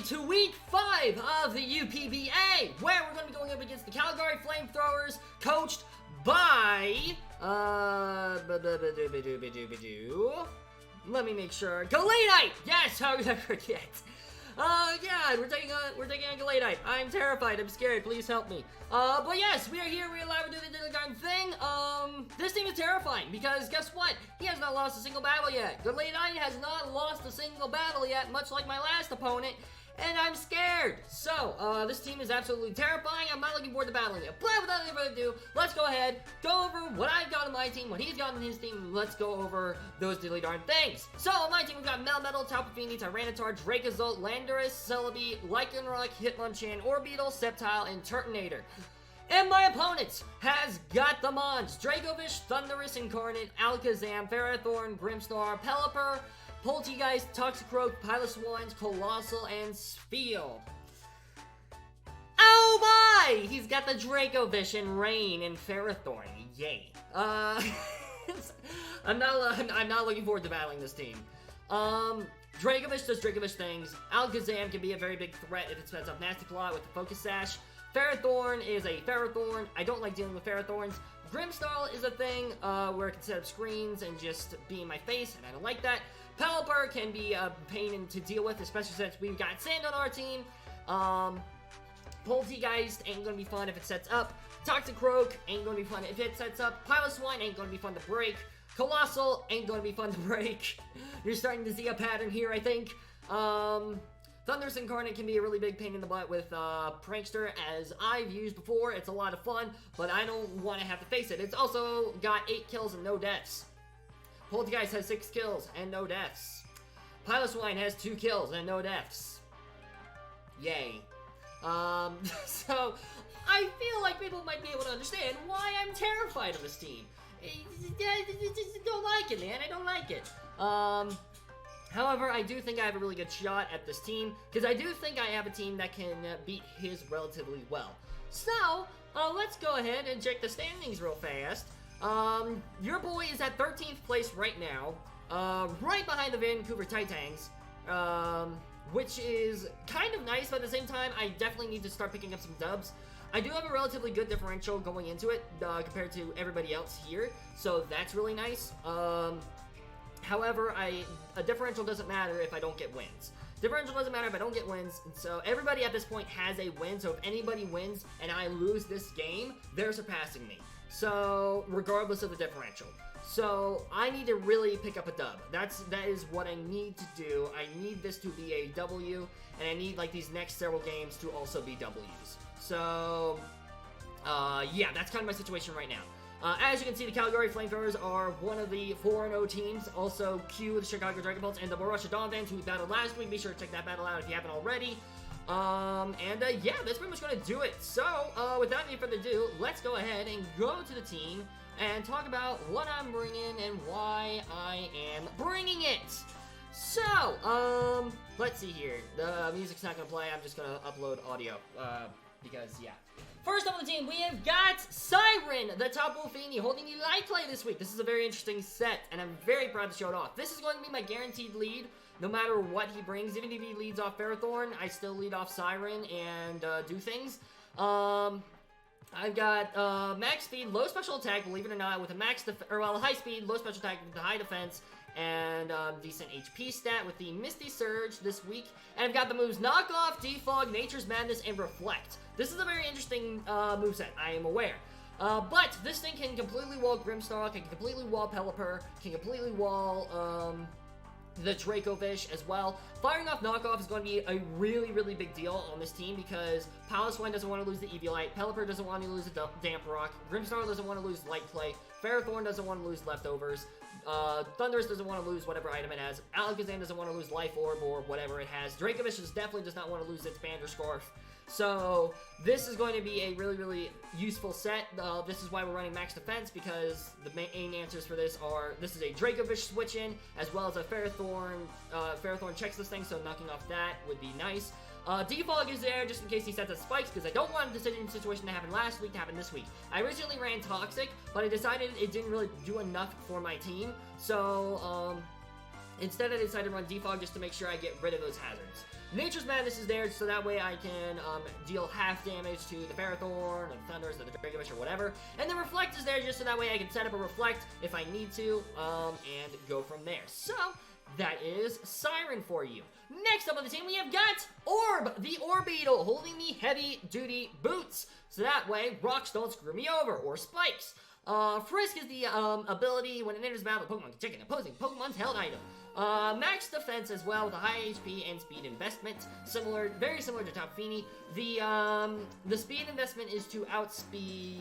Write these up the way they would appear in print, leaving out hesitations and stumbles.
to week 5 of the UPBA, where we're going to be going up against the Calgary Flamethrowers, coached by, let me make sure, Galladite! Yes, how could I forget? Yeah, we're taking on Galladite. I'm terrified, I'm scared, please help me. But yes, we are here, we are live, we're doing the Dilly Garden thing. This team is terrifying, because guess what? He has not lost a single battle yet. Galladite has not lost a single battle yet, much like my last opponent, and I'm scared. So, this team is absolutely terrifying. I'm not looking forward to battling it. But without any further ado, let's go ahead, go over what I've got on my team, what he's got on his team, and let's go over those dilly darn things. So, on my team, we've got Melmetal, Talpafini, Tyranitar, Dracozolt, Landorus, Celebi, Lycanroc, Hitmonchan, Orbeetle, Sceptile, and Turtonator. And my opponent has got the Mons, Dracovish, Thundurus Incarnate, Alakazam, Ferrothorn, Grimmsnarl, Pelipper, Poltegeist, Toxicroak, Piloswine, Colossal, and Spiel. Oh my! He's got the Dracovish and Rain and Ferrothorn. Yay. I'm not looking forward to battling this team. Dracovish does Dracovish things. Alakazam can be a very big threat if it spends up Nasty Claw with the Focus Sash. Ferrothorn is a Ferrothorn. I don't like dealing with Ferrothorns. Grimmsnarl is a thing where it can set up screens and just be in my face, and I don't like that. Pelipper can be a pain to deal with, especially since we've got Sand on our team. Poltegeist ain't gonna be fun if it sets up. Toxicroak ain't gonna be fun if it sets up. Piloswine ain't gonna be fun to break. Colossal ain't gonna be fun to break. You're starting to see a pattern here, I think. Thundurus Incarnate can be a really big pain in the butt with Prankster, as I've used before. It's a lot of fun, but I don't want to have to face it. It's also got 8 kills and no deaths. Poltegeist has 6 kills and no deaths. Piloswine has 2 kills and no deaths. Yay. So, I feel like people might be able to understand why I'm terrified of this team. I don't like it, man. I don't like it. However, I do think I have a really good shot at this team, because I do think I have a team that can beat his relatively well. So, let's go ahead and check the standings real fast. Your boy is at 13th place right now, right behind the Vancouver Titans, which is kind of nice, but at the same time, I definitely need to start picking up some dubs. I do have a relatively good differential going into it, compared to everybody else here, so that's really nice. However, a differential doesn't matter if I don't get wins. Differential doesn't matter if I don't get wins, and so everybody at this point has a win, so if anybody wins and I lose this game, they're surpassing me. So, regardless of the differential. So, I need to really pick up a dub. That is what I need to do. I need this to be a W, and I need, like, these next several games to also be Ws. So, yeah, that's kind of my situation right now. As you can see, the Calgary Flamethrowers are one of the 4-0 teams. Also, Q, the Chicago Dragon Bolts, and the Borussia Donphans, who we battled last week. Be sure to check that battle out if you haven't already. Yeah, that's pretty much going to do it. So, without any further ado, let's go ahead and go to the team and talk about what I'm bringing and why I am bringing it. So, let's see here. The music's not going to play. I'm just going to upload audio, because, yeah. First up on the team, we have got Siren, the Tapu Fini, holding the light play this week. This is a very interesting set, and I'm very proud to show it off. This is going to be my guaranteed lead, no matter what he brings. Even if he leads off Ferrothorn, I still lead off Siren and do things. I've got max speed, low special attack, believe it or not, with a high speed, low special attack with the high defense, and decent HP stat with the Misty Surge this week. And I've got the moves Knockoff, Defog, Nature's Madness, and Reflect. This is a very interesting moveset, I am aware. But this thing can completely wall Grimmsnarl, can completely wall Pelipper, can completely wall the Dracovish as well. Firing off Knockoff is going to be a really, really big deal on this team because Piloswine doesn't want to lose the Eviolite, Pelipper doesn't want to lose the Damp Rock, Grimmsnarl doesn't want to lose Light Play, Ferrothorn doesn't want to lose Leftovers, Thundurus doesn't want to lose whatever item it has, Alakazam doesn't want to lose Life Orb or whatever it has, Dracovish definitely does not want to lose its Band or Scarf. So, this is going to be a really, really useful set. This is why we're running max defense, because the main answers for this are, this is a Dracovish switch-in, as well as a Ferrothorn. Ferrothorn checks this thing, so knocking off that would be nice. Defog is there just in case he sets up spikes, because I don't want a decision situation to happen last week to happen this week. I originally ran Toxic, but I decided it didn't really do enough for my team, so, Instead, I decided to run Defog just to make sure I get rid of those hazards. Nature's Madness is there so that way I can deal half damage to the Ferrothorn, or the Thunders, or the Dracovish, or whatever. And the Reflect is there just so that way I can set up a Reflect if I need to, and go from there. So, that is Siren for you. Next up on the team, we have got Orb, the Orbeetle, holding the heavy-duty boots. So that way, rocks don't screw me over, or spikes. Frisk is the ability when it enters battle, the Pokemon can check an opposing Pokemon's held item. Max defense as well with a high HP and speed investment, very similar to Top Fini. The speed investment is to outspeed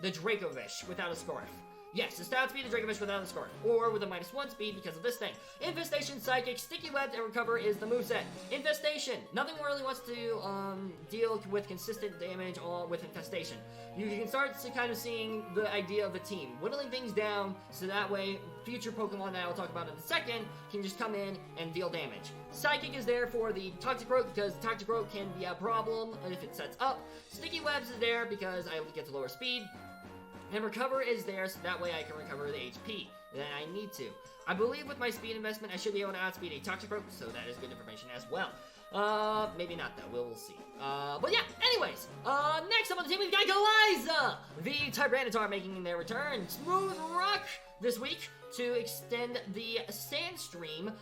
the Dracovish without a Scarf. Yes, it's to outspeed the Dracovish without a Scarf, or with a -1 speed because of this thing. Infestation, Psychic, Sticky Web, and Recover is the moveset. Infestation, nothing really wants to deal with consistent damage with Infestation. You can start to kind of seeing the idea of a team, whittling things down so that way future Pokemon that I'll talk about in a second can just come in and deal damage. Psychic is there for the Toxicroak because Toxicroak can be a problem if it sets up. Sticky Webs is there because I get to lower speed. And Recover is there so that way I can recover the HP that I need to. I believe with my speed investment I should be able to outspeed a Toxicroak, so that is good information as well. Maybe not though, we'll see. But yeah, anyways, next up on the team we've got Gokey, the Tyranitar making their return. Smooth Rock this week to extend the Sandstream.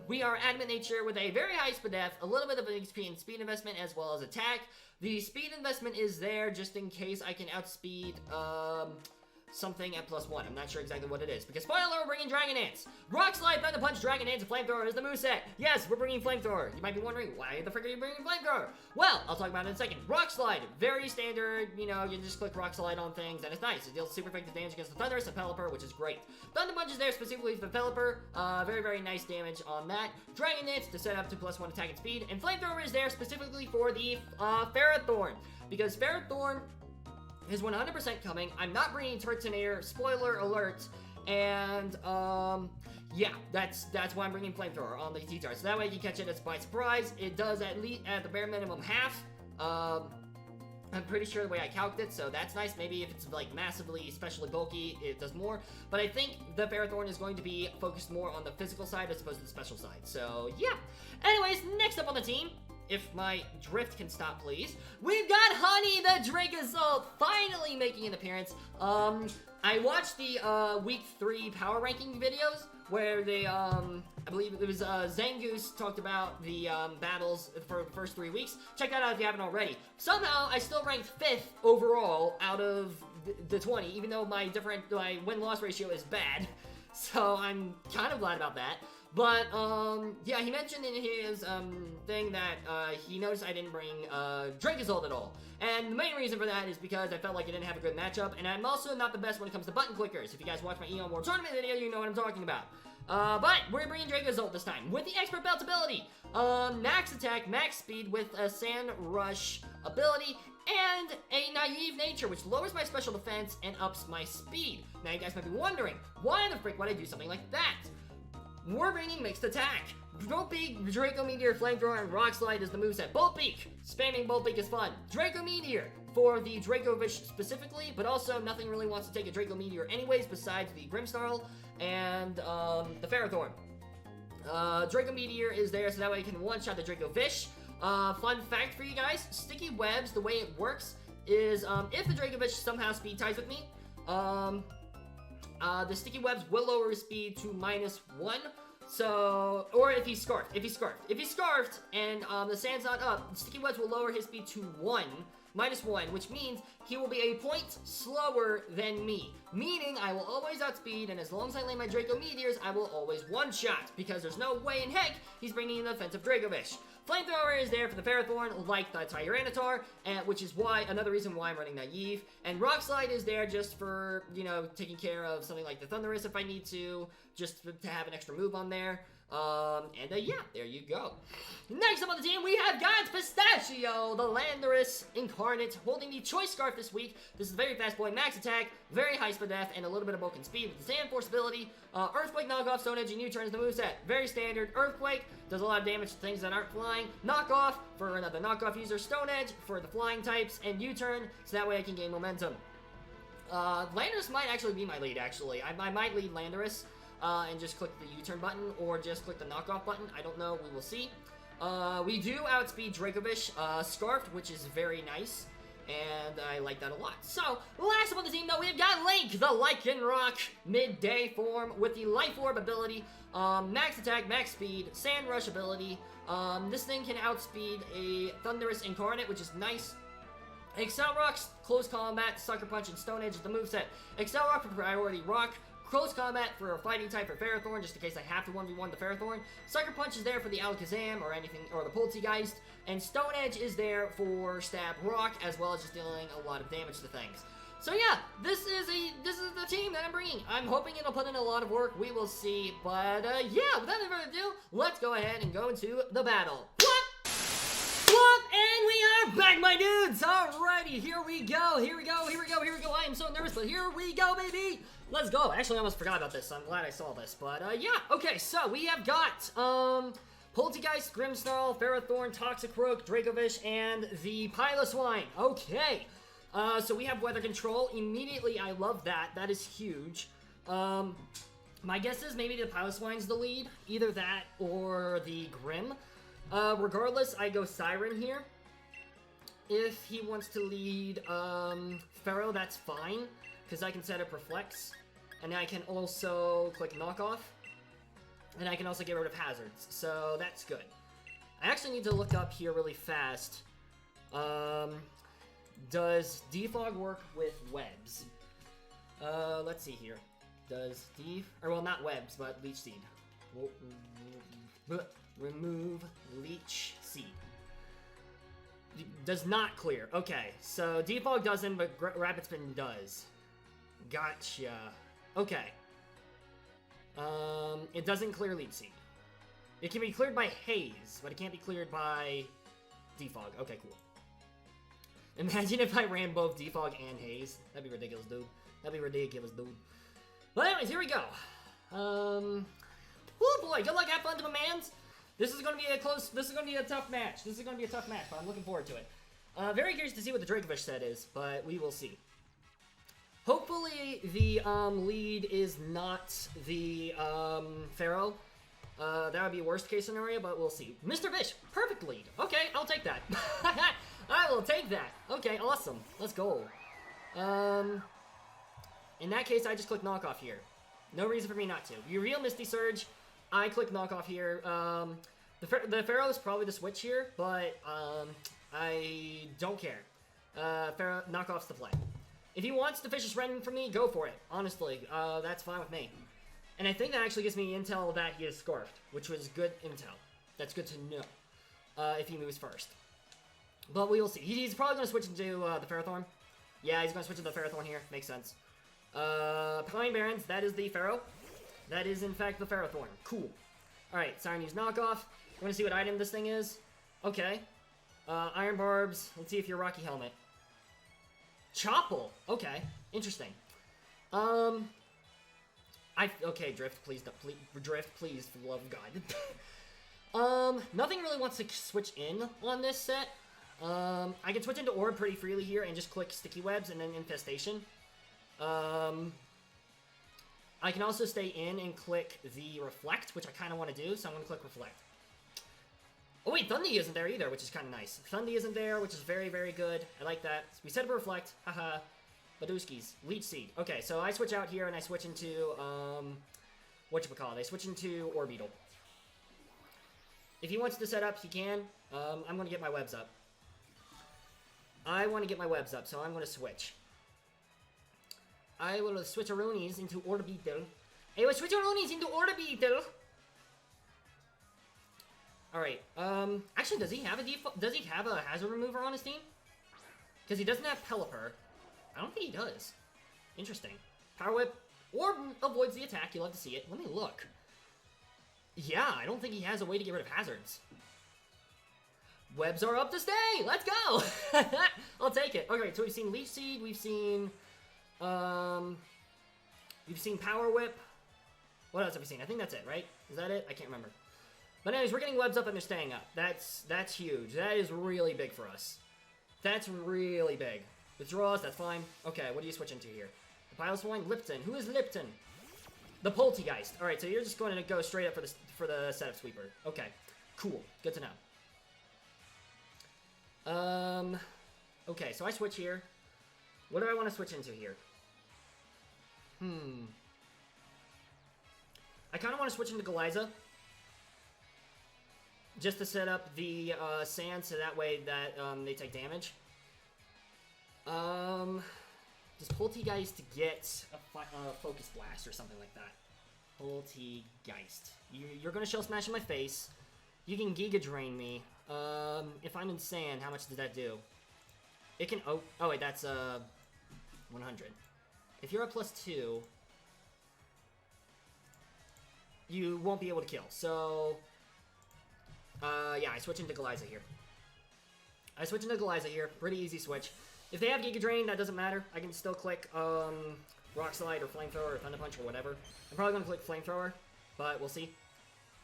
We are Adamant Nature with a very high speed def, a little bit of an HP and speed investment as well as attack. The speed investment is there just in case I can outspeed, something at +1. I'm not sure exactly what it is. Because spoiler, we're bringing Dragon Dance. Rock Slide, Thunder Punch, Dragon Dance, and Flamethrower is the moveset. Yes, we're bringing Flamethrower. You might be wondering, why the frick are you bringing Flamethrower? Well, I'll talk about it in a second. Rock Slide, very standard, you know, you just click Rock Slide on things, and it's nice. It deals super effective damage against the Thundurus and Pelipper, which is great. Thunder Punch is there specifically for Pelipper. Very, very nice damage on that. Dragon Dance to set up to +1 attack and speed. And Flamethrower is there specifically for the Ferrothorn. Because Ferrothorn is 100% coming. I'm not bringing Turtonator, spoiler alert, and yeah, that's why I'm bringing Flamethrower on the T-Tar. So that way you can catch it by surprise. It does at least at the bare minimum half. I'm pretty sure the way I calculated it, so that's nice. Maybe if it's like massively, especially bulky, it does more. But I think the Ferrothorn is going to be focused more on the physical side as opposed to the special side. So yeah. Anyways, next up on the team, if my drift can stop, please. We've got Honey the Dracozolt finally making an appearance. I watched the week 3 power ranking videos where they, I believe it was Zangoose talked about the battles for the first 3 weeks. Check that out if you haven't already. Somehow, I still ranked 5th overall out of the 20, even though my win-loss ratio is bad. So I'm kind of glad about that. But, yeah, he mentioned in his, thing that, he noticed I didn't bring, Dracozolt at all. And the main reason for that is because I felt like I didn't have a good matchup, and I'm also not the best when it comes to button clickers. If you guys watch my Eon World Tournament video, you know what I'm talking about. But we're bringing Dracozolt this time with the Expert Belt ability. Max attack, max speed with a Sand Rush ability, and a Naive Nature, which lowers my special defense and ups my speed. Now you guys might be wondering, why the frick would I do something like that? We're bringing mixed attack. Bolt Beak, Draco Meteor, Flamethrower, and Rock Slide is the moveset. Bolt Beak! Spamming Bolt Beak is fun. Draco Meteor for the Dracovish specifically, but also nothing really wants to take a Draco Meteor anyways besides the Grimmsnarl and the Ferrothorn. Draco Meteor is there so that way you can one-shot the Dracovish. Fun fact for you guys, Sticky Webs, the way it works is if the Dracovish somehow speed ties with me, the Sticky Webs will lower his speed to -1. So, or if he's scarfed. If he's scarfed and the sand's not up, the Sticky Webs will lower his speed to -1, which means he will be a point slower than me. Meaning I will always outspeed, and as long as I land my Draco Meteors, I will always one-shot, because there's no way in heck he's bringing an offensive Dracovish. Flamethrower is there for the Ferrothorn, like the Tyranitar, which is another reason why I'm running Naive. And Rock Slide is there just for, you know, taking care of something like the Thundurus if I need to, just to have an extra move on there. Yeah, there you go. Next up on the team, we have got Pistachio, the Landorus Incarnate, holding the Choice Scarf this week. This is very fast boy, max attack, very high speed def, and a little bit of bulk and speed with the Sand Force ability. Earthquake, Knockoff, Stone Edge, and U-Turn is the moveset. Very standard. Earthquake does a lot of damage to things that aren't flying. Knockoff for another knockoff user. Stone Edge for the flying types, and U-Turn so that way I can gain momentum. Landorus might actually be my lead, actually. I might lead Landorus. and just click the U-turn button, or just click the knockoff button. I don't know, we will see. We do outspeed Dracovish, Scarfed, which is very nice, and I like that a lot. So, last up on the team, though, we've got Link, the Lycanroc midday form with the Life Orb ability, max attack, max speed, Sand Rush ability. This thing can outspeed a Thunderous Incarnate, which is nice. Excel Rocks, Close Combat, Sucker Punch, and Stone Edge is the moveset. Excel Rock for Priority Rock. Close Combat for a Fighting type for Ferrothorn, just in case I have to 1v1 the Ferrothorn. Sucker Punch is there for the Alakazam or anything, or the Poltegeist. And Stone Edge is there for Stab Rock, as well as just dealing a lot of damage to things. So yeah, this is the team that I'm bringing. I'm hoping it'll put in a lot of work. We will see. But yeah, without any further ado, let's go ahead and go into the battle. What? And we are back, my dudes! Alrighty, here we go, here we go, here we go, here we go. I am so nervous, but here we go, baby! Let's go. Actually, I almost forgot about this, so I'm glad I saw this. But, yeah. Okay, so we have got, Poltegeist, Grimmsnarl, Ferrothorn, Toxicroak, Dracovish, and the Piloswine. Okay. So we have Weather Control. Immediately, I love that. That is huge. My guess is maybe the Piloswine's the lead. Either that or the Grimm. Regardless, I go Siren here. If he wants to lead, Ferro, that's fine. Because I can set up Reflex. And I can also click Knockoff. And I can also get rid of Hazards. So, that's good. I actually need to look up here really fast. Does Defog work with webs? Let's see here. Does well, not webs, but Leech Seed. Remove Leech Seed. Does not clear. Okay, so Defog doesn't, but Rapid Spin does. Gotcha. Okay. It doesn't clear Leech Seed. It can be cleared by Haze, but it can't be cleared by Defog. Okay, cool. Imagine if I ran both Defog and Haze. That'd be ridiculous, dude. That'd be ridiculous, dude. But anyways, here we go. Oh boy, good luck, have fun to my mans. This is gonna be a tough match. This is gonna be a tough match, but I'm looking forward to it. Very curious to see what the Dracovish set is, but we will see. Hopefully the lead is not the Pharaoh. That would be a worst case scenario, but we'll see. Mr. VISH, perfect lead. Okay, I'll take that. I will take that. Okay, awesome. Let's go. In that case, I just click knockoff here. No reason for me not to. You reveal Misty Surge. I click knockoff here. The Pharaoh is probably the switch here, but I don't care. Pharaoh, knockoff's the play. If he wants to Vicious Rend from me, go for it. Honestly, that's fine with me. And I think that actually gives me intel that he is Scarfed, which was good intel. That's good to know, if he moves first. But we will see. He's probably going to switch into the Ferrothorn. Yeah, he's going to switch into the Ferrothorn here. Makes sense. Pine Barrens, that is the Pharaoh. That is, in fact, the Ferrothorn. Cool. Alright, Siren use knockoff. You want to see what item this thing is? Okay. Iron Barbs. Let's see if you're Rocky Helmet. Chopple. Okay. Interesting. Okay, Drift, please, Drift, please, for the love of God. Nothing really wants to switch in on this set. I can switch into Orb pretty freely here and just click Sticky Webs and then Infestation. I can also stay in and click the Reflect, which I kind of want to do, so I'm going to click Reflect. Oh wait, Thundy isn't there either, which is kind of nice. Thundy isn't there, which is very, very good. I like that. We set up a Reflect. Haha. Badooskies. Leech Seed. Okay, so I switch out here and I switch into, whatchamacallit. I switch into Orbeetle. If he wants to set up, he can. I'm going to get my webs up. I want to get my webs up, so I'm going to switch. I will switch Aroonies into Orbeetle. I will switch Aroonies into Orbeetle. Alright, actually, does he have a hazard remover on his team? Because he doesn't have Pelipper. I don't think he does. Interesting. Power Whip. Orb avoids the attack. You love to see it. Let me look. Yeah, I don't think he has a way to get rid of hazards. Webs are up to stay! Let's go! I'll take it. Okay, so we've seen Leech Seed. We've seen Power Whip. What else have we seen? I think that's it, right? Is that it? I can't remember. But anyways, we're getting webs up and they're staying up. That's huge. That is really big for us. That's really big. Withdraws, that's fine. Okay, what do you switch into here? The Piloswine? Lipton. Who is Lipton? The Poltegeist. Alright, so you're just going to go straight up for the setup sweeper. Okay, cool. Good to know. Okay, so I switch here. What do I want to switch into here? I kind of want to switch into Galladite. Just to set up the sand so that way that they take damage. Does Poltegeist get a Focus Blast or something like that? Poltegeist. You're going to Shell Smash in my face. You can Giga Drain me. If I'm in sand, how much does that do? It can... Oh wait, that's 100. If you're a +2, you won't be able to kill. So... yeah, I switch into Galladite here. Pretty easy switch. If they have Giga Drain, that doesn't matter. I can still click Rock Slide or Flamethrower or Thunder Punch or whatever. I'm probably going to click Flamethrower, but we'll see.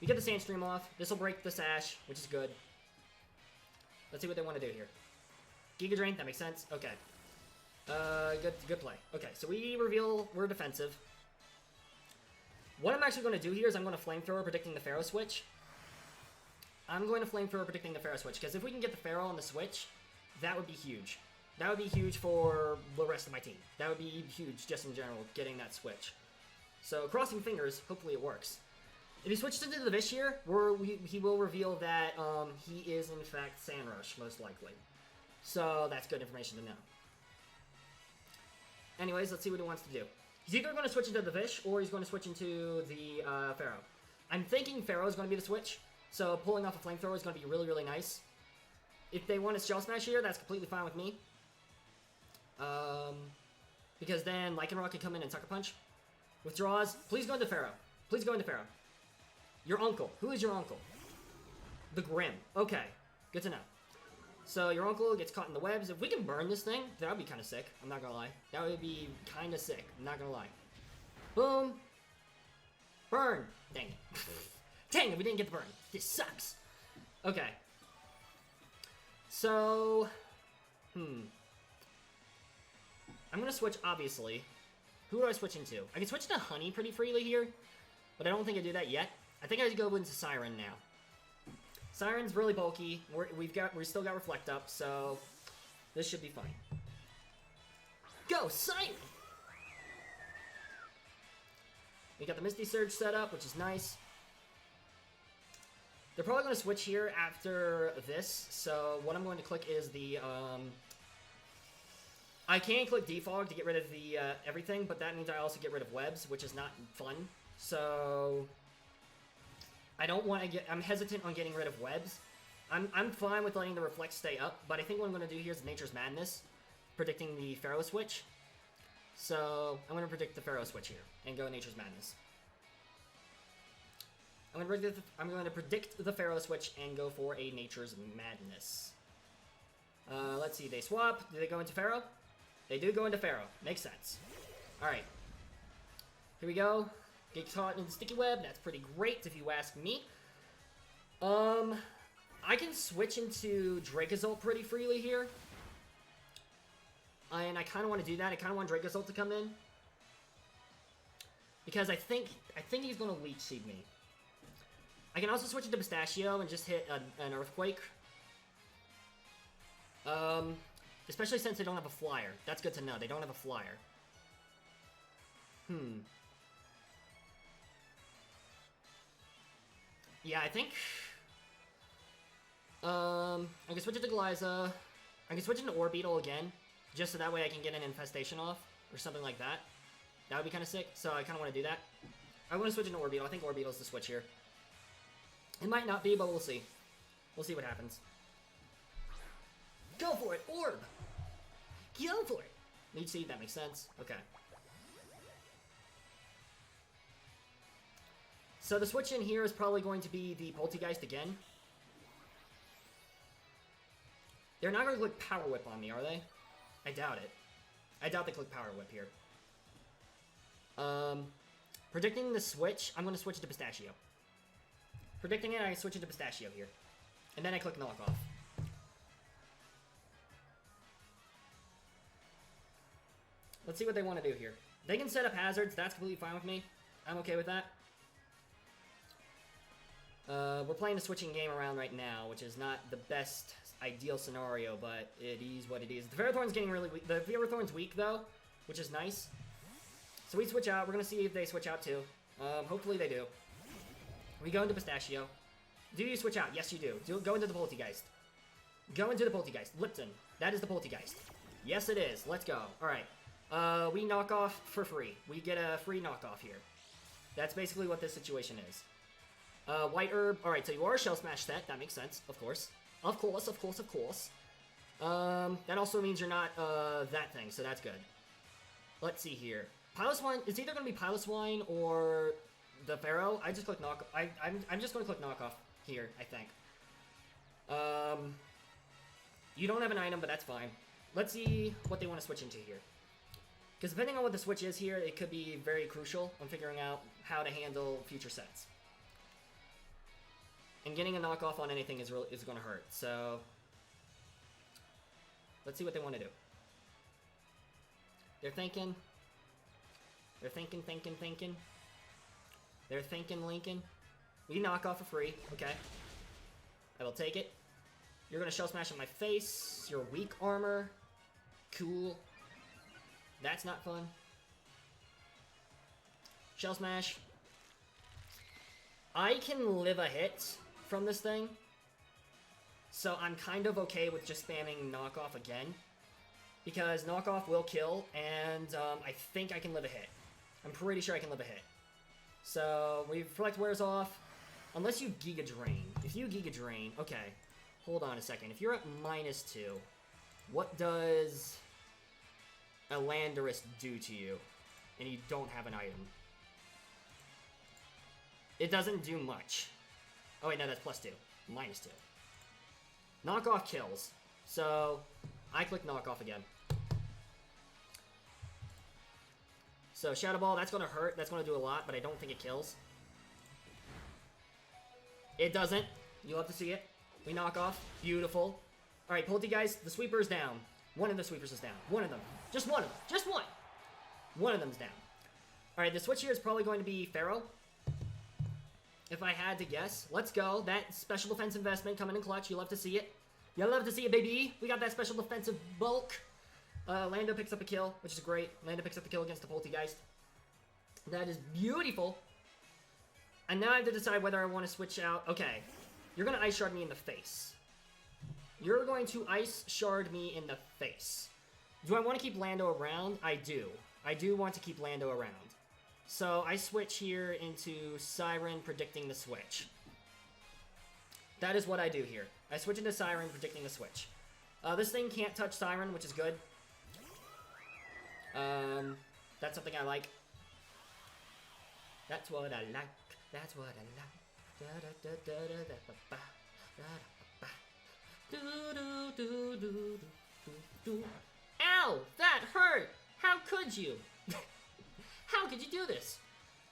We get the Sandstream off. This will break the Sash, which is good. Let's see what they want to do here. Giga Drain, that makes sense. Okay. Good play. Okay, so we reveal we're defensive. What I'm actually going to do here is I'm going to Flamethrower predicting the Pharaoh switch. I'm going to Flamethrower predicting the Pharaoh switch, because if we can get the Pharaoh on the switch, that would be huge. That would be huge for the rest of my team. That would be huge, just in general, getting that switch. So, crossing fingers, hopefully it works. If he switches into the VISH here, he will reveal that he is, in fact, Sandrush, most likely. So, that's good information to know. Anyways, let's see what he wants to do. He's either going to switch into the VISH, or he's going to switch into the Pharaoh. I'm thinking Pharaoh is going to be the switch, so pulling off a Flamethrower is going to be really, really nice. If they want to Shell Smash here, that's completely fine with me. Because then Lycanroc can come in and Sucker Punch. Withdraws. Please go into Pharaoh. Please go into Pharaoh. Your uncle. Who is your uncle? The Grimm. Okay. Good to know. So your uncle gets caught in the webs. If we can burn this thing, that would be kind of sick. I'm not gonna lie. That would be kind of sick. I'm not gonna lie. Boom. Burn. Dang it. Dang it, we didn't get the burn. This sucks. Okay. So... I'm going to switch, obviously. Who do I switch into? I can switch to Honey pretty freely here, but I don't think I do that yet. I think I should go into Siren now. Siren's really bulky. We still got Reflect up, so this should be fine. Go, Siren! We got the Misty Surge set up, which is nice. They're probably going to switch here after this, so what I'm going to click is the, I can click Defog to get rid of the, everything, but that means I also get rid of webs, which is not fun. So, I don't want to get, I'm hesitant on getting rid of webs. I'm fine with letting the Reflect stay up, but I think what I'm going to do here is Nature's Madness, predicting the Pharaoh switch. So, I'm going to predict the Pharaoh switch here, and go Nature's Madness. I'm going to predict the Pharaoh switch and go for a Nature's Madness. Let's see, they swap. Do they go into Pharaoh? They do go into Pharaoh. Makes sense. Alright. Here we go. Get caught in the Sticky Web. That's pretty great if you ask me. I can switch into Dracozolt pretty freely here. And I kind of want to do that. I kind of want Dracozolt to come in. Because I think he's going to Leech Seed me. I can also switch into Pistachio and just hit an Earthquake. Especially since they don't have a Flyer. That's good to know. They don't have a Flyer. Yeah, I think... I can switch it to Glyza. I can switch into Orbeetle again. Just so that way I can get an Infestation off. Or something like that. That would be kind of sick. So I kind of want to do that. I want to switch into Orbeetle. I think Orbeetle's the switch here. It might not be, but we'll see. We'll see what happens. Go for it! Orb! Go for it! Leech Seed, that makes sense. Okay. So the switch in here is probably going to be the Poltegeist again. They're not going to click Power Whip on me, are they? I doubt it. I doubt they click Power Whip here. Predicting the switch, I'm going to switch it to Pistachio. Predicting it, I switch it to Pistachio here. And then I click Knock Off. Let's see what they want to do here. They can set up hazards, that's completely fine with me. I'm okay with that. We're playing a switching game around right now, which is not the best ideal scenario, but it is what it is. The Ferrothorn's getting really weak. The Ferrothorn's weak, though, which is nice. So we switch out. We're going to see if they switch out, too. Hopefully they do. We go into Pistachio. Do you switch out? Yes, you do. Go into the Poltegeist. Go into the Poltegeist. Lipton. That is the Poltegeist. Yes, it is. Let's go. Alright. We knock off for free. We get a free knockoff here. That's basically what this situation is. White Herb. Alright, so you are a Shell Smash set. That makes sense. Of course. Of course, of course, of course. That also means you're not, that thing, so that's good. Let's see here. Piloswine, it's either going to be Piloswine or the Pharaoh. I just click knock. I'm just going to click knockoff here, I think. You don't have an item, but that's fine. Let's see what they want to switch into here. Because depending on what the switch is here, it could be very crucial on figuring out how to handle future sets. And getting a knockoff on anything is going to hurt. So let's see what they want to do. They're thinking. They're thinking. They're thinking Lincoln. We knock off for free. Okay. I will take it. You're going to Shell Smash in my face. You're weak armor. Cool. That's not fun. Shell Smash. I can live a hit from this thing. So I'm kind of okay with just spamming knockoff again. Because knockoff will kill, and I think I can live a hit. I'm pretty sure I can live a hit. So, Reflect wears off. Unless you Giga Drain. If you Giga Drain, okay. Hold on a second. If you're at -2, what does a Landorus do to you? And you don't have an item. It doesn't do much. Oh wait, no, that's +2. -2. Knockoff kills. So, I click knockoff again. So, Shadow Ball, that's going to hurt. That's going to do a lot, but I don't think it kills. It doesn't. You'll have to see it. We knock off. Beautiful. Alright, Poltegeist, the sweeper is down. One of the sweepers is down. One of them. Just one of them. Just one. One of them's down. Alright, the switch here is probably going to be Pharaoh. If I had to guess. Let's go. That special defense investment coming in clutch. You love to see it. You love to see it, baby. We got that special defensive bulk. Lando picks up a kill, which is great. Lando picks up the kill against the Poltegeist. That is beautiful. And now I have to decide whether I want to switch out. Okay. You're going to Ice Shard me in the face. You're going to Ice Shard me in the face. Do I want to keep Lando around? I do. I do want to keep Lando around. So I switch here into Siren, predicting the switch. That is what I do here. I switch into Siren, predicting the switch. This thing can't touch Siren, which is good. That's something I like. That's what I like. That's what I like. Ow! That hurt! How could you? How could you do this?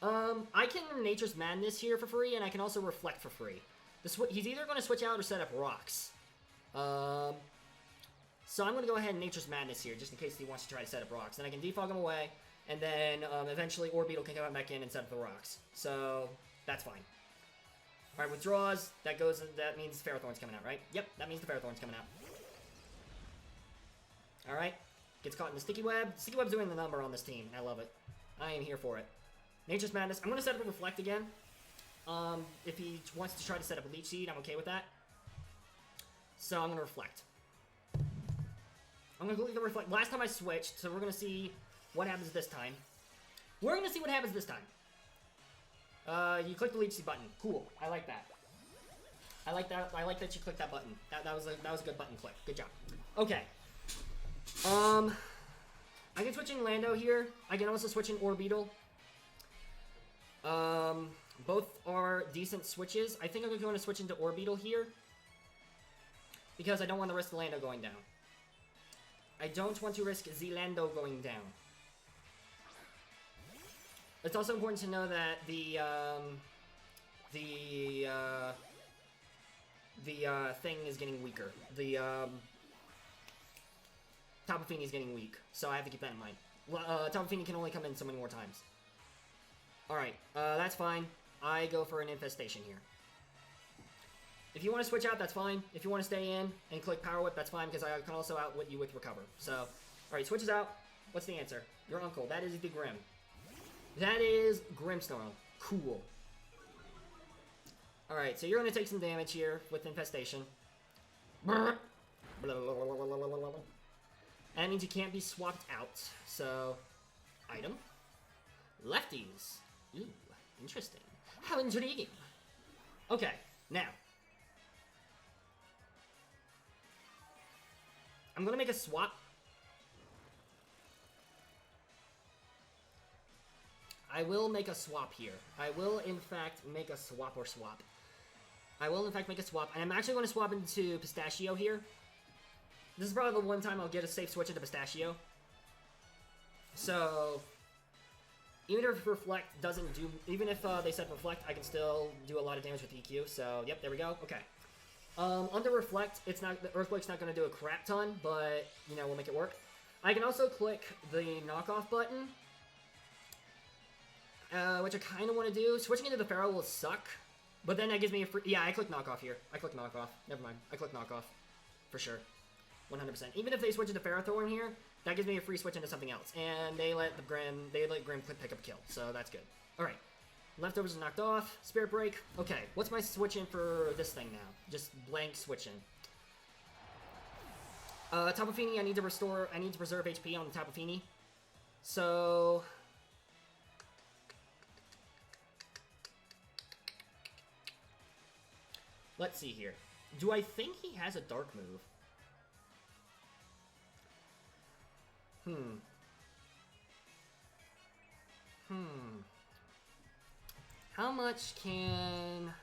I can Nature's Madness here for free, and I can also Reflect for free. He's either going to switch out or set up rocks. So I'm going to go ahead and Nature's Madness here, just in case he wants to try to set up rocks. Then I can defog him away, and then eventually Orbeetle can come back in and set up the rocks. So that's fine. Alright, withdraws. That means Ferrothorn's coming out, right? Yep, that means the Ferrothorn's coming out. Alright. Gets caught in the Sticky Web. Sticky Web's doing the number on this team. I love it. I am here for it. Nature's Madness. I'm going to set up a Reflect again. If he wants to try to set up a Leech Seed, I'm okay with that. So I'm going to Reflect. I'm going to click the Reflect. Last time I switched, so we're going to see what happens this time. We're going to see what happens this time. You click the Leech Seed button. Cool. I like that. I like that. I like that you clicked that button. That was a good button click. Good job. Okay. I can switch in Lando here. I can also switch in Orbeetle. Both are decent switches. I think I'm going to switch into Orbeetle here. Because I don't want to risk Lando going down. I don't want to risk Zlando going down. It's also important to know that the thing is getting weaker. The, Tapu Fini is getting weak, so I have to keep that in mind. Tapu Fini can only come in so many more times. Alright, that's fine. I go for an infestation here. If you want to switch out, that's fine. If you want to stay in and click Power Whip, that's fine, because I can also outwit you with Recover. So, alright, switches out. What's the answer? Your uncle. That is the Grim. That is Grimmsnarl. Cool. Alright, so you're going to take some damage here with Infestation. That means you can't be swapped out. So, item. Lefties. Ooh, interesting. How intriguing. Okay, now. I'm going to make a swap. I will make a swap here. I will, in fact, make a swap or swap. I will, in fact, make a swap. And I'm actually going to swap into Pistachio here. This is probably the one time I'll get a safe switch into Pistachio. So, even if Reflect doesn't do... Even if they set Reflect, I can still do a lot of damage with EQ. So, yep, there we go. Okay. Under Reflect, it's not... The Earthquake's not going to do a crap ton, but, you know, we'll make it work. I can also click the knockoff button. Which I kind of want to do. Switching into the Pharaoh will suck. But then that gives me a free... Yeah, I click knockoff here. I click knockoff. Never mind. I click knockoff. For sure. 100%. Even if they switch into Ferrothorn here, that gives me a free switch into something else. And they let Grim pick up a kill. So that's good. Alright. Leftovers are knocked off. Spirit Break. Okay. What's my switch in for this thing now? Just blank switch in. Tapu Fini, I need to preserve HP on the Tapu Fini. So... Let's see here. Do I think he has a dark move? How much can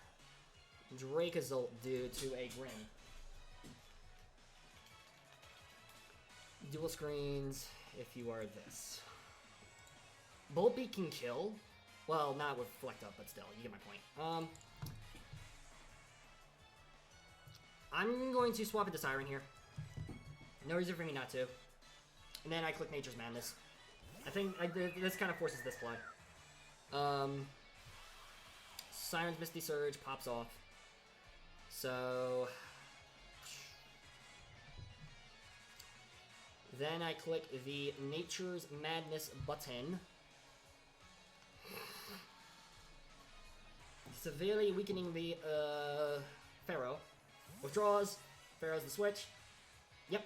Dracozolt do to a Grim? Dual screens if you are this. Bolt Beat can kill. Well, not with Reflect Up, but still, you get my point. I'm going to swap into Siren here. No reason for me not to. And then I click Nature's Madness. I think this kind of forces this play. Siren's Misty Surge pops off. So... Then I click the Nature's Madness button. Severely weakening the Pharaoh. Withdraws. Pharaoh's the switch. Yep.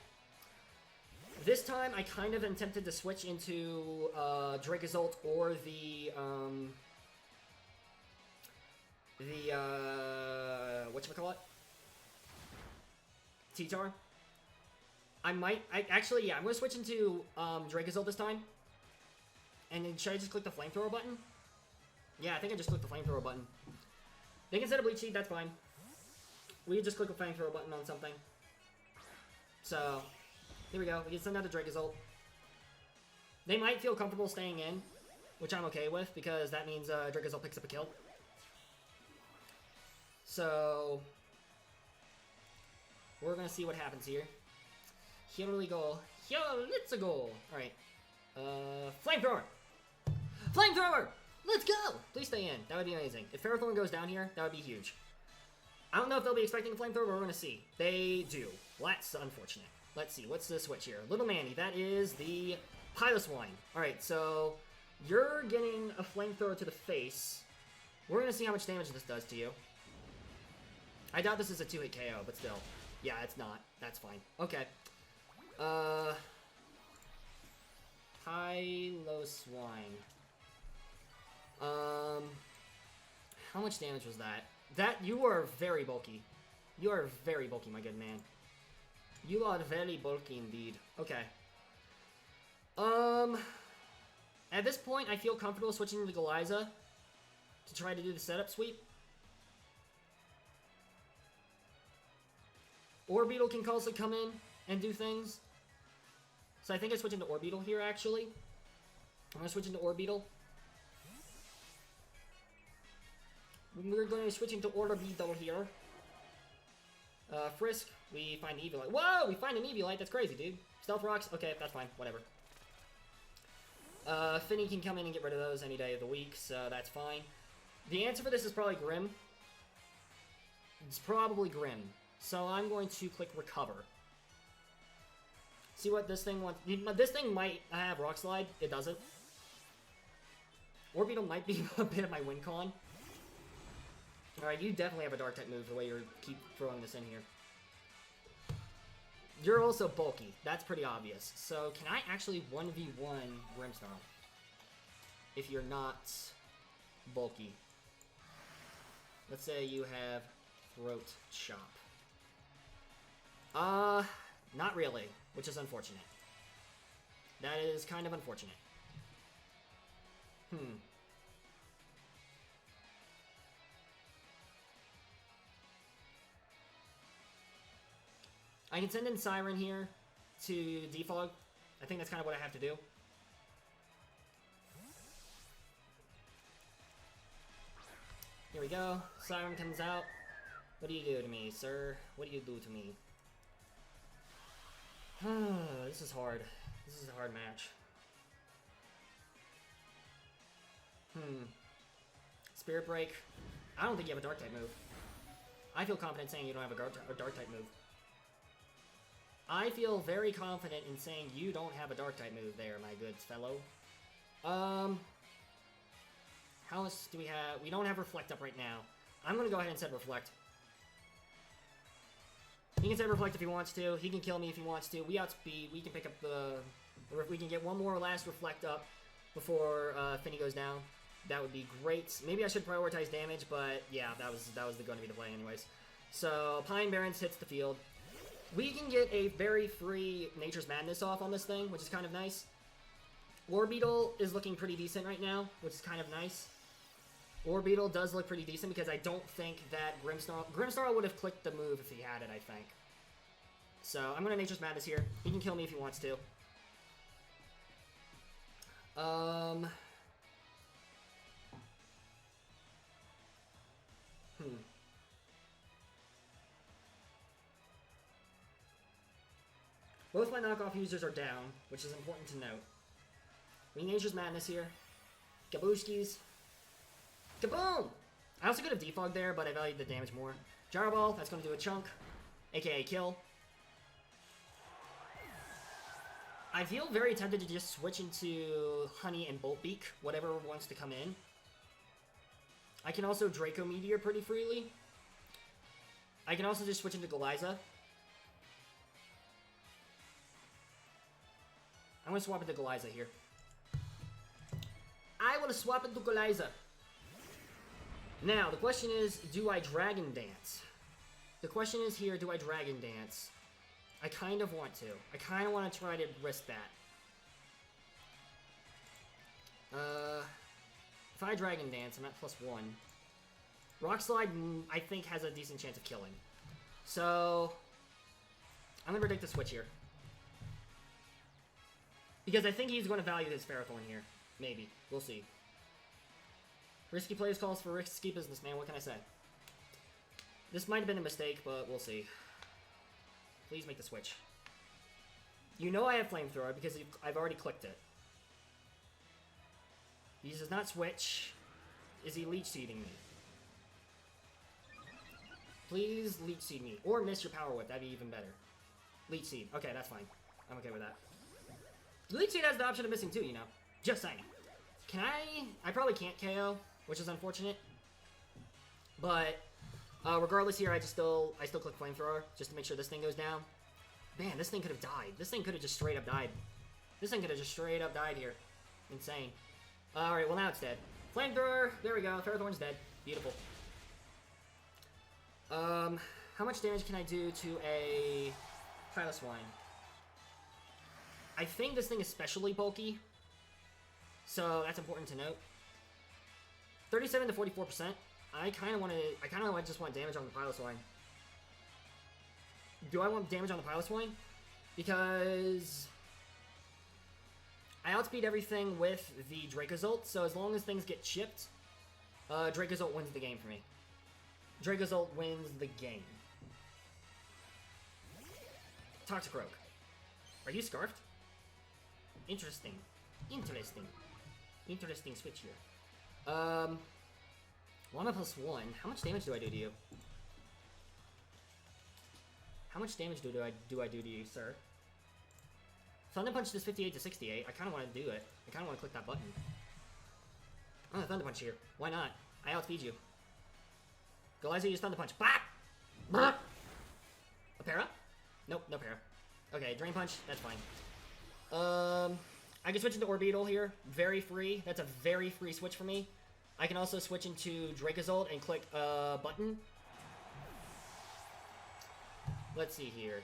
This time, I kind of attempted to switch into Dracozolt or the whatchamacallit? T-Tar. I'm gonna switch into Dracozolt this time. And then should I just click the Flamethrower button? Yeah, I think I just clicked the Flamethrower button. They can set a Bleach Seed, that's fine. We can just click a Flamethrower button on something. So, here we go. We can send out a Dracozolt. They might feel comfortable staying in, which I'm okay with, because that means Dracozolt picks up a kill. So, we're gonna see what happens here. Here we go. Here, let's go. Alright. Flamethrower! Flamethrower! Let's go! Please stay in. That would be amazing. If Ferrothorn goes down here, that would be huge. I don't know if they'll be expecting a Flamethrower, but we're going to see. They do. Well, that's unfortunate. Let's see. What's the switch here? Little Manny. That is the Piloswine. Alright, so you're getting a Flamethrower to the face. We're going to see how much damage this does to you. I doubt this is a 2-hit KO, but still. Yeah, it's not. That's fine. Okay. Piloswine. How much damage was that? You are very bulky. You are very bulky, my good man. You are very bulky indeed. Okay. At this point, I feel comfortable switching to Galladite to try to do the setup sweep. Orbeetle can also come in and do things. So I think I switch into Orbeetle here, actually. I'm going to switch into Orbeetle. We're going to switch into Orbeetle here. Frisk, we find Eviolite. Whoa, we find an Eviolite. That's crazy, dude. Stealth Rocks, okay, that's fine. Whatever. Finny can come in and get rid of those any day of the week, so that's fine. The answer for this is probably Grim. It's probably Grim. So I'm going to click Recover. See what this thing wants. This thing might have Rock Slide. It doesn't. Orbeetle might be a bit of my win con. Alright, you definitely have a Dark-type move the way you keep throwing this in here. You're also bulky. That's pretty obvious. So, can I actually 1v1 Grimmsnarl? If you're not bulky. Let's say you have Throat Chop. Not really, which is unfortunate. That is kind of unfortunate. I can send in Siren here to defog. I think that's kind of what I have to do. Here we go. Siren comes out. What do you do to me, sir? What do you do to me? This is hard. This is a hard match. Spirit Break. I don't think you have a Dark-type move. I feel confident saying you don't have a Dark-type move. I feel very confident in saying you don't have a Dark-type move there, my good fellow. How much do we have? We don't have Reflect up right now. I'm gonna go ahead and set Reflect. He can set Reflect if he wants to. He can kill me if he wants to. We outspeed. We can pick up the... We can get one more last Reflect up before Finny goes down. That would be great. Maybe I should prioritize damage, but yeah, that was going to be the play anyways. So, Pine Barrens hits the field. We can get a very free Nature's Madness off on this thing, which is kind of nice. Orbeetle is looking pretty decent right now, which is kind of nice. Orbeetle does look pretty decent because I don't think that Grimmsnarl would have clicked the move if he had it, I think. So, I'm going to Nature's Madness here. He can kill me if he wants to. Both my knockoff users are down, which is important to note. We Nature's Madness here. Gabooshkis. Kaboom! I also could have defogged there, but I valued the damage more. Gyro Ball, that's going to do a chunk, aka kill. I feel very tempted to just switch into Honey and Boltbeak, whatever wants to come in. I can also Draco Meteor pretty freely. I can also just switch into Galladite. I'm going to swap into Galladite here. I want to swap into Galladite. Now, the question is, do I Dragon Dance? The question is here, do I Dragon Dance? I kind of want to. I kind of want to try to risk that. If I Dragon Dance, I'm at +1. Rock Slide, I think, has a decent chance of killing. So, I'm going to predict a switch here. Because I think he's going to value his Ferrothorn here. Maybe. We'll see. Risky plays calls for risky business, man. What can I say? This might have been a mistake, but we'll see. Please make the switch. You know I have Flamethrower because I've already clicked it. He does not switch. Is he Leech Seeding me? Please Leech Seed me. Or miss your Power Whip. That'd be even better. Leech Seed. Okay, that's fine. I'm okay with that. Leech Seed has the option of missing too, you know. Just saying. Can I probably can't KO, which is unfortunate. But regardless here, I still click Flamethrower just to make sure this thing goes down. Man, this thing could have died. This thing could have just straight up died. This thing could have just straight up died here. Insane. Alright, well now it's dead. Flamethrower, there we go. Ferrothorn's dead. Beautiful. How much damage can I do to a Piloswine? I think this thing is especially bulky. So that's important to note. 37 to 44%. I kind of just want damage on the Piloswine. Do I want damage on the Piloswine? Because I outspeed everything with the Dracozolt, so as long as things get chipped, Dracozolt wins the game for me. Dracozolt wins the game. Toxicroak. Are you Scarfed? Interesting. Interesting. Interesting switch here. 1+1. How much damage do I do to you? How much damage do I do to you, sir? Thunder Punch does 58 to 68. I kind of want to do it. I kind of want to click that button. I'm gonna Thunder Punch here. Why not? I outspeed you. Galladite, use Thunder Punch. Bop! Bop! A para? Nope, no para. Okay, Drain Punch. That's fine. I can switch into Orbeetle here. Very free. That's a very free switch for me. I can also switch into Dracozolt and click a button. Let's see here.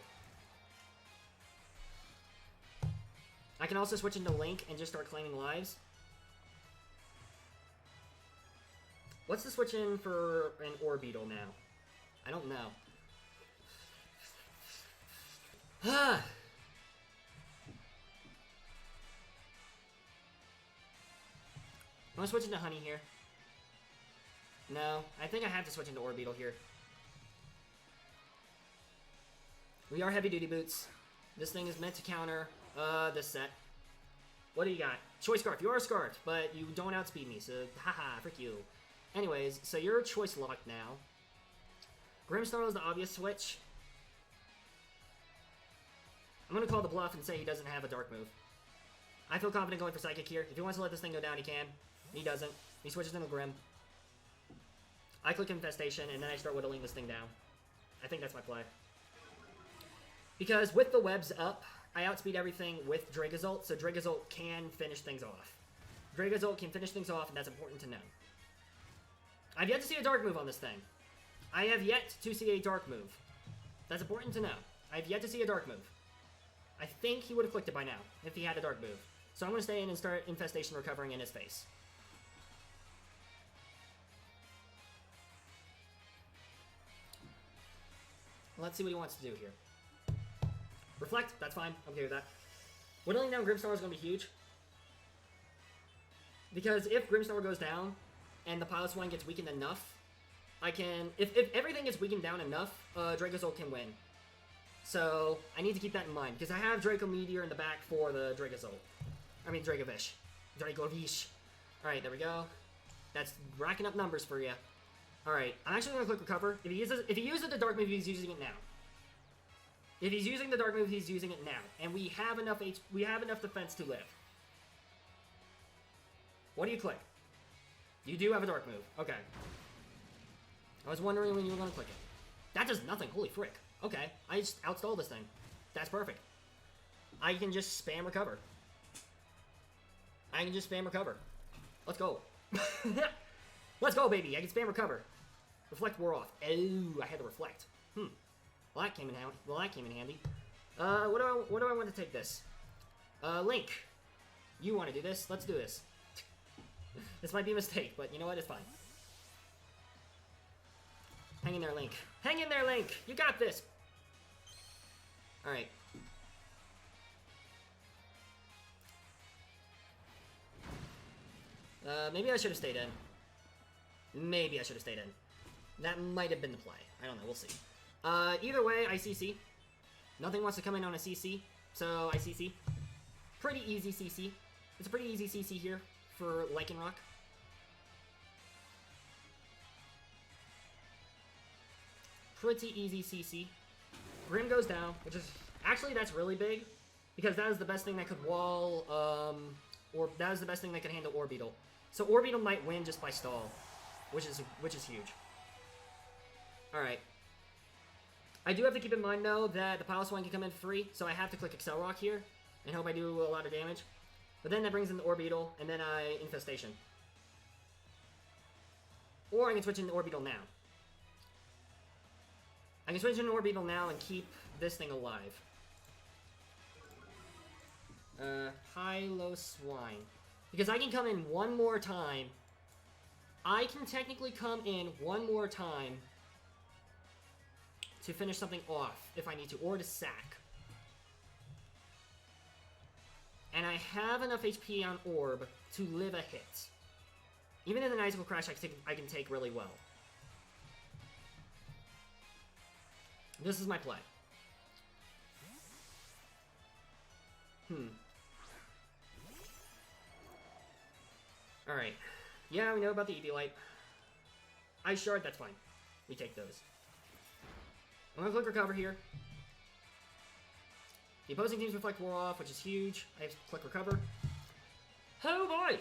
I can also switch into Link and just start claiming lives. What's the switch in for an Orbeetle now? I don't know. Ah! I'm gonna switch into Honey here. No, I think I have to switch into Orbeetle here. We are Heavy Duty Boots. This thing is meant to counter this set. What do you got? Choice Scarf. You are Scarfed, but you don't outspeed me, so haha, frick you. Anyways, so you're choice locked now. Grimmsnarl is the obvious switch. I'm gonna call the bluff and say he doesn't have a dark move. I feel confident going for Psychic here. If he wants to let this thing go down, he can. He doesn't. He switches into Grim. I click Infestation, and then I start whittling this thing down. I think that's my play. Because with the webs up, I outspeed everything with Dracozolt, so Dracozolt can finish things off. Dracozolt can finish things off, and that's important to know. I've yet to see a dark move on this thing. I have yet to see a dark move. That's important to know. I've yet to see a dark move. I think he would have clicked it by now, if he had a dark move. So I'm going to stay in and start Infestation recovering in his face. Let's see what he wants to do here. Reflect, that's fine. I'm okay with that. Whittling down Grimmsnarl is going to be huge. Because if Grimmsnarl goes down, and the Piloswine gets weakened enough, I can... If everything gets weakened down enough, Dracozolt can win. So, I need to keep that in mind, because I have Draco Meteor in the back for the Dracozolt. I mean, Dracovish. Dracovish. Alright, there we go. That's racking up numbers for you. Alright, I'm actually going to click Recover. If he uses the Dark move, he's using it now. If he's using the Dark move, he's using it now. And we have enough defense to live. What do you click? You do have a Dark move. Okay. I was wondering when you were going to click it. That does nothing. Holy frick. Okay. I just outstall this thing. That's perfect. I can just spam Recover. I can just spam Recover. Let's go. Let's go, baby. I can spam Recover. Reflect wore off. Oh, I had to reflect. Well, that came in handy. What do I want to take this? Link. You want to do this? Let's do this. This might be a mistake, but you know what? It's fine. Hang in there, Link. Hang in there, Link! You got this! Alright. Maybe I should have stayed in. Maybe I should have stayed in. That might have been the play. I don't know. We'll see. Either way, I CC. Nothing wants to come in on a CC, so I CC. Pretty easy CC. It's a pretty easy CC here for Lycanroc. Pretty easy CC. Grim goes down, which is... Actually, that's really big, because that is the best thing that could wall, or that is the best thing that could handle Orbeetle. So Orbeetle might win just by stall, which is huge. Alright. I do have to keep in mind, though, that the Piloswine can come in free, so I have to click Excel Rock here, and hope I do a lot of damage. But then that brings in the Orbeetle, and then I Infestation. Or I can switch into Orbeetle now. I can switch into Orbeetle now and keep this thing alive. Piloswine. Because I can come in one more time. I can technically come in one more time to finish something off if I need to, or to sack. And I have enough HP on Orb to live a hit. Even in an Icicle Crash, I can take really well. This is my play. Alright. Yeah, we know about the Eviolite. Ice Shard, that's fine. We take those. I'm gonna click recover here. The opposing team's Reflect wore off, which is huge. I have to click recover. Oh boy!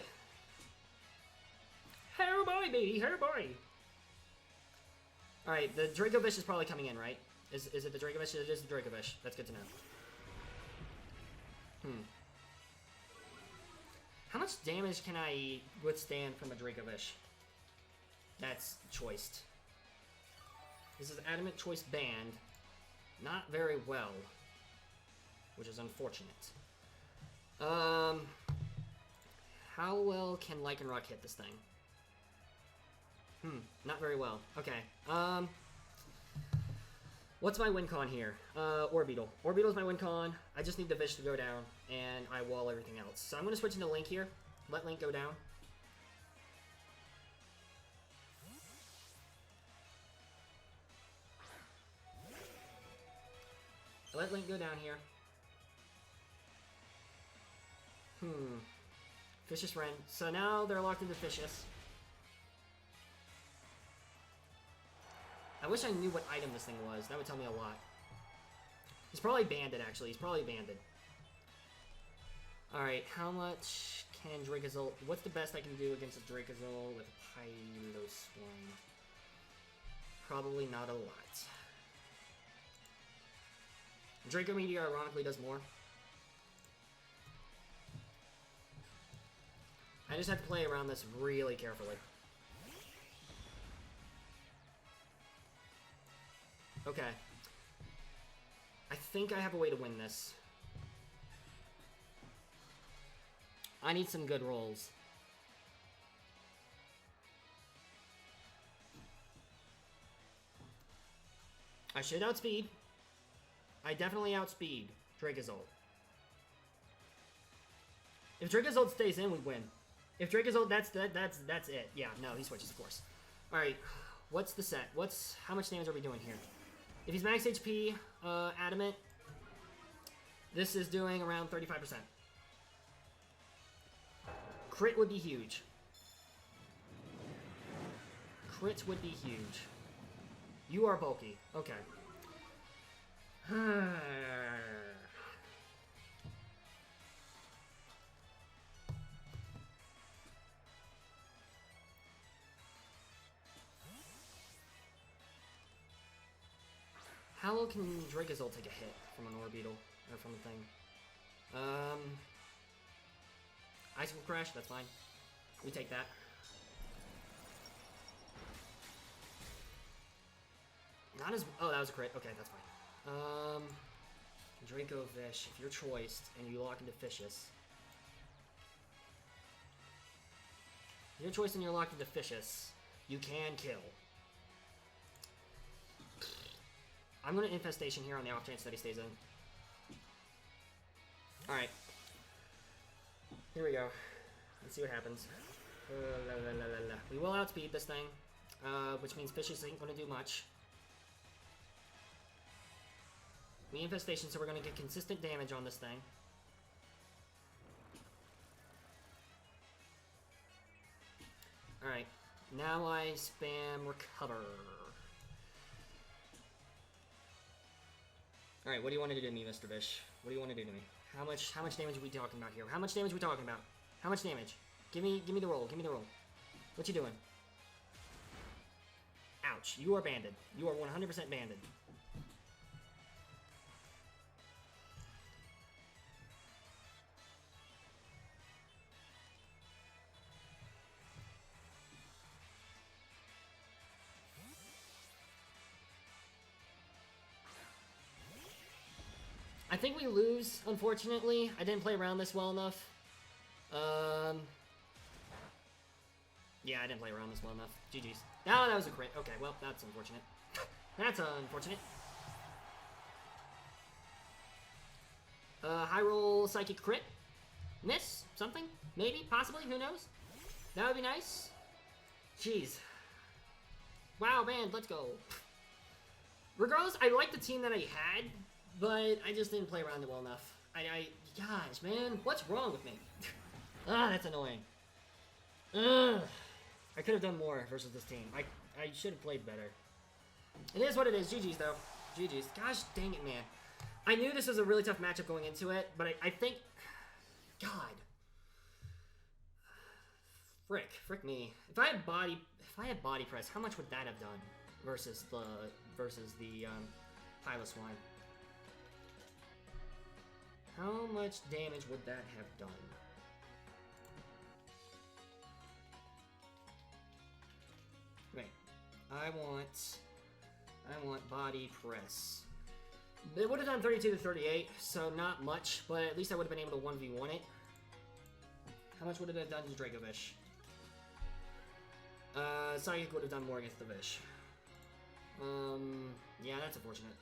Oh boy, baby! Oh boy! Alright, the Dracovish is probably coming in, right? Is it the Dracovish? It is the Dracovish. That's good to know. How much damage can I withstand from a Dracovish? That's choiced. This is Adamant Choice banned. Not very well. Which is unfortunate. How well can Lycanroc hit this thing? Not very well. Okay. What's my win con here? Orbeetle. Orbeetle's my win con. I just need the VISH to go down, and I wall everything else. So I'm going to switch into Link here. Let Link go down. Let Link go down here. Vicious Ren. So now they're locked into Vicious. I wish I knew what item this thing was. That would tell me a lot. He's probably banded, actually. He's probably banded. Alright, how much can Dracozolt... What's the best I can do against a Dracozolt with Piloswine? Probably not a lot. Draco Meteor ironically does more. I just have to play around this really carefully. Okay. I think I have a way to win this. I need some good rolls. I should outspeed. I definitely outspeed Dracozolt. If Dracozolt stays in, we win. If Dracozolt, that's it. Yeah, no, he switches, of course. All right, what's the set? How much damage are we doing here? If he's max HP, Adamant, this is doing around 35%. Crit would be huge. Crit would be huge. You are bulky. Okay. How low can Dracozolt take a hit from an Orbeetle? Or from a thing? Ice will crash, that's fine. We take that. Not as... Oh, that was a crit. Okay, that's fine. Dracovish, if you're choiced and you lock into Vicious. If you're choiced and you're locked into Vicious, you can kill. I'm going to Infestation here on the off chance that he stays in. Alright. Here we go. Let's see what happens. We will outspeed this thing, which means Vicious ain't going to do much. We Infestation, so we're going to get consistent damage on this thing. Alright. Now I spam Recover. Alright, what do you want to do to me, Mr. VISH? What do you want to do to me? How much damage are we talking about here? How much damage are we talking about? How much damage? Give me the roll. Give me the roll. What you doing? Ouch. You are banded. You are 100% banded. I think we lose, unfortunately. I didn't play around this well enough. Yeah, I didn't play around this well enough. GG's. Oh, that was a crit. Okay, well, that's unfortunate. That's unfortunate. High roll psychic crit. Miss? Something? Maybe? Possibly? Who knows? That would be nice. Jeez. Wow, man, let's go. Regardless, I like the team that I had, but I just didn't play around it well enough. Gosh, man, what's wrong with me? Ah, that's annoying. Ugh. I could have done more versus this team. I should have played better. It is what it is. GG's, though. GG's. Gosh dang it, man. I knew this was a really tough matchup going into it, but I think... God. Frick me. If I had body press, how much would that have done versus the Piloswine? How much damage would that have done? Wait. I want body press. It would have done 32 to 38, so not much, but at least I would have been able to 1v1 it. How much would it have done to Dracovish? Psychic would have done more against the VISH. Yeah, that's unfortunate.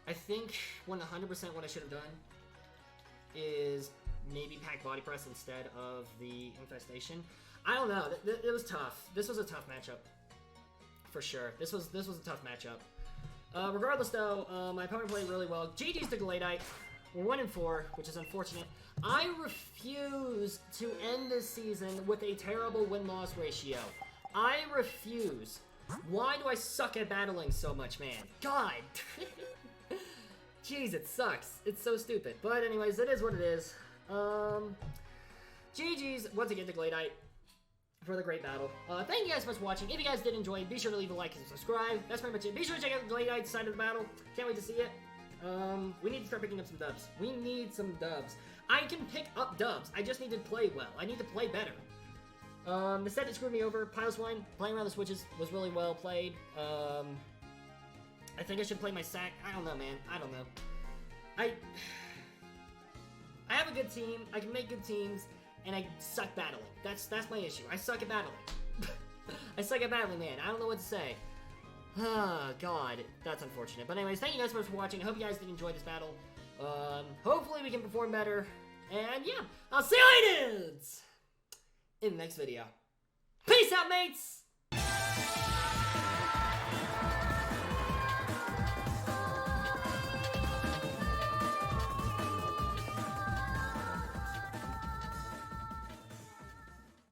I think 100% what I should have done is maybe pack body press instead of the infestation. I don't know. It was tough. This was a tough matchup, for sure. This was a tough matchup. Regardless, though, my opponent played really well. GG's to Galladite. We're 1-4, which is unfortunate. I refuse to end this season with a terrible win-loss ratio. I refuse. Why do I suck at battling so much, man? God. Jeez, it sucks. It's so stupid. But anyways, it is what it is. GG's once again to Galladite for the great battle. Thank you guys so much for watching. If you guys did enjoy, be sure to leave a like and subscribe. That's pretty much it. Be sure to check out Galladite's side of the battle. Can't wait to see it. We need to start picking up some dubs. We need some dubs. I can pick up dubs. I just need to play well. I need to play better. The set that screwed me over, Piloswine, playing around the switches was really well played. I think I should play my sack. I don't know, man. I don't know. I have a good team. I can make good teams, and I suck battling. That's my issue. I suck at battling. I suck at battling, man. I don't know what to say. Oh, God. That's unfortunate. But anyways, thank you guys so much for watching. I hope you guys did enjoy this battle. Hopefully we can perform better. And yeah, I'll see you later in the next video. Peace out, mates!